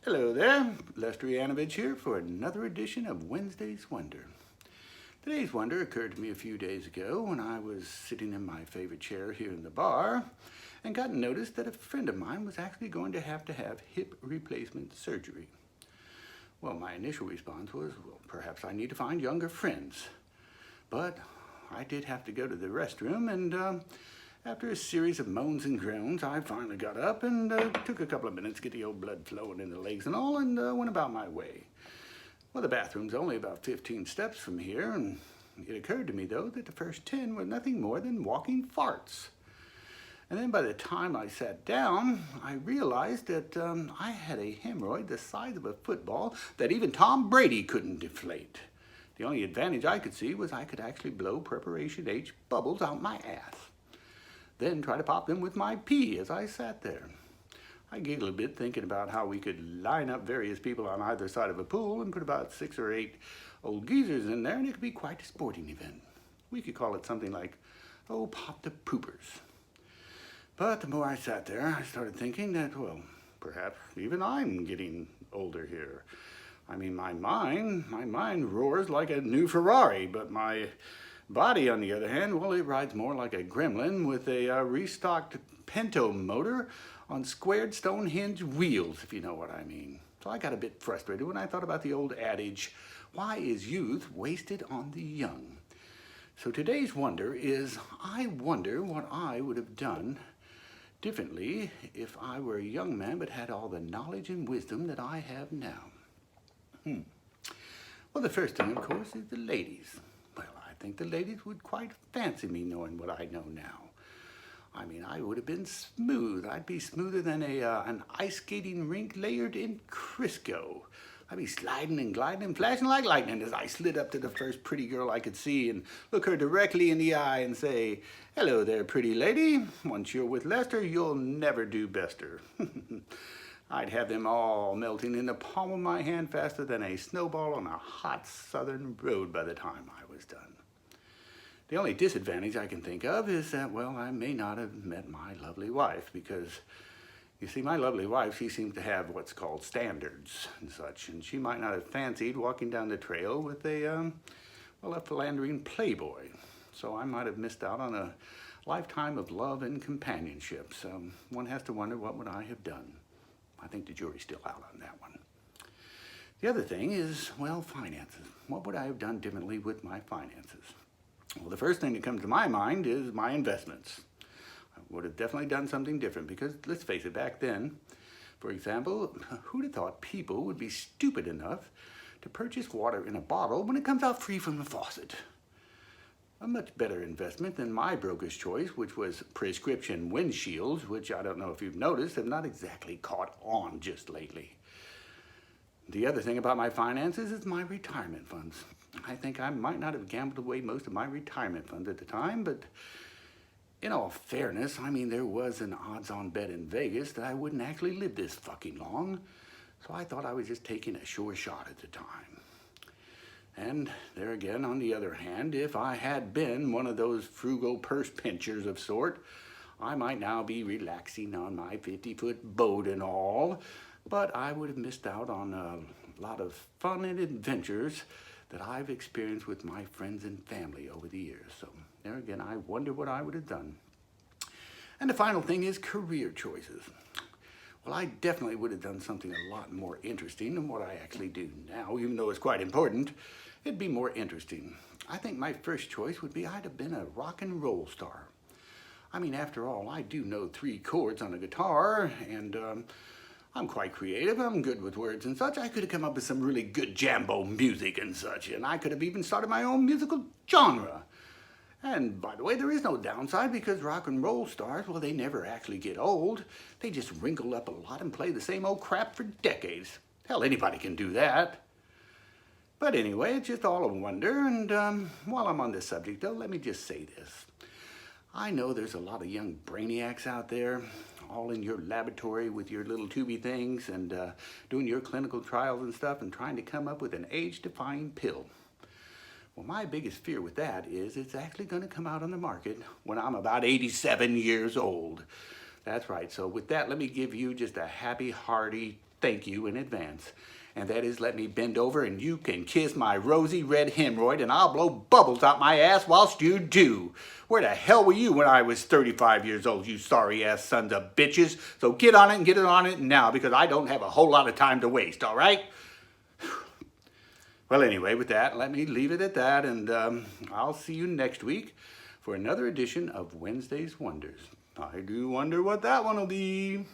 Hello there, Lester Yanovich here for another edition of Wednesday's Wonder. Today's wonder occurred to me a few days ago when I was sitting in my favorite chair here in the bar and got notice that a friend of mine was actually going to have hip replacement surgery. Well, my initial response was, well, perhaps I need to find younger friends. But I did have to go to the restroom, and after a series of moans and groans, I finally got up and took a couple of minutes to get the old blood flowing in the legs and all, and went about my way. Well, the bathroom's only about 15 steps from here, and it occurred to me, though, that the first 10 were nothing more than walking farts. And then by the time I sat down, I realized that I had a hemorrhoid the size of a football that even Tom Brady couldn't deflate. The only advantage I could see was I could actually blow Preparation H bubbles out my ass, then try to pop them with my pee as I sat there. I giggled a bit thinking about how we could line up various people on either side of a pool and put about 6 or 8 old geezers in there, and it could be quite a sporting event. We could call it something like, oh, Pop the Poopers. But the more I sat there, I started thinking that, well, perhaps even I'm getting older here. I mean, my mind roars like a new Ferrari, but my body, on the other hand, well, it rides more like a gremlin with a restocked Pinto motor on squared stone hinge wheels, if you know what I mean. So I got a bit frustrated when I thought about the old adage, why is youth wasted on the young? So today's wonder is, I wonder what I would have done differently if I were a young man but had all the knowledge and wisdom that I have now. Well, the first thing, of course, is the ladies. Well, I think the ladies would quite fancy me knowing what I know now. I mean, I would have been smooth. I'd be smoother than an ice skating rink layered in Crisco. I'd be sliding and gliding and flashing like lightning as I slid up to the first pretty girl I could see and look her directly in the eye and say, hello there, pretty lady. Once you're with Lester, you'll never do bester. I'd have them all melting in the palm of my hand faster than a snowball on a hot southern road by the time I was done. The only disadvantage I can think of is that, well, I may not have met my lovely wife because, you see, my lovely wife, she seems to have what's called standards and such, and she might not have fancied walking down the trail with a philandering playboy. So I might have missed out on a lifetime of love and companionship. So one has to wonder, what would I have done? I think the jury's still out on that one. The other thing is, well, finances. What would I have done differently with my finances? Well, the first thing that comes to my mind is my investments. I would have definitely done something different because, let's face it, back then, for example, who'd have thought people would be stupid enough to purchase water in a bottle when it comes out free from the faucet? A much better investment than my broker's choice, which was prescription windshields, which I don't know if you've noticed, have not exactly caught on just lately. The other thing about my finances is my retirement funds. I think I might not have gambled away most of my retirement funds at the time, but in all fairness, I mean, there was an odds-on bet in Vegas that I wouldn't actually live this fucking long, so I thought I was just taking a sure shot at the time. And there again, on the other hand, if I had been one of those frugal purse pinchers of sort, I might now be relaxing on my 50-foot boat and all, but I would have missed out on a lot of fun and adventures that I've experienced with my friends and family over the years. So there again, I wonder what I would have done. And the final thing is career choices. Well, I definitely would have done something a lot more interesting than what I actually do now, even though it's quite important. It'd be more interesting. I think my first choice would be I'd have been a rock and roll star. I mean, after all, I do know 3 chords on a guitar, and I'm quite creative. I'm good with words and such. I could have come up with some really good jambo music and such, and I could have even started my own musical genre. And by the way, there is no downside because rock and roll stars, well, they never actually get old. They just wrinkle up a lot and play the same old crap for decades. Hell, anybody can do that. But anyway, it's just all a wonder, and while I'm on this subject, though, let me just say this. I know there's a lot of young brainiacs out there, all in your laboratory with your little tubey things and doing your clinical trials and stuff and trying to come up with an age-defying pill. Well, my biggest fear with that is it's actually going to come out on the market when I'm about 87 years old. That's right. So with that, let me give you just a happy, hearty thank you in advance. And that is, let me bend over and you can kiss my rosy red hemorrhoid and I'll blow bubbles out my ass whilst you do. Where the hell were you when I was 35 years old, you sorry ass sons of bitches? So get on it and get it on it now, because I don't have a whole lot of time to waste, all right? Well, anyway, with that, let me leave it at that, and I'll see you next week for another edition of Wednesday's Wonders. I do wonder what that one will be.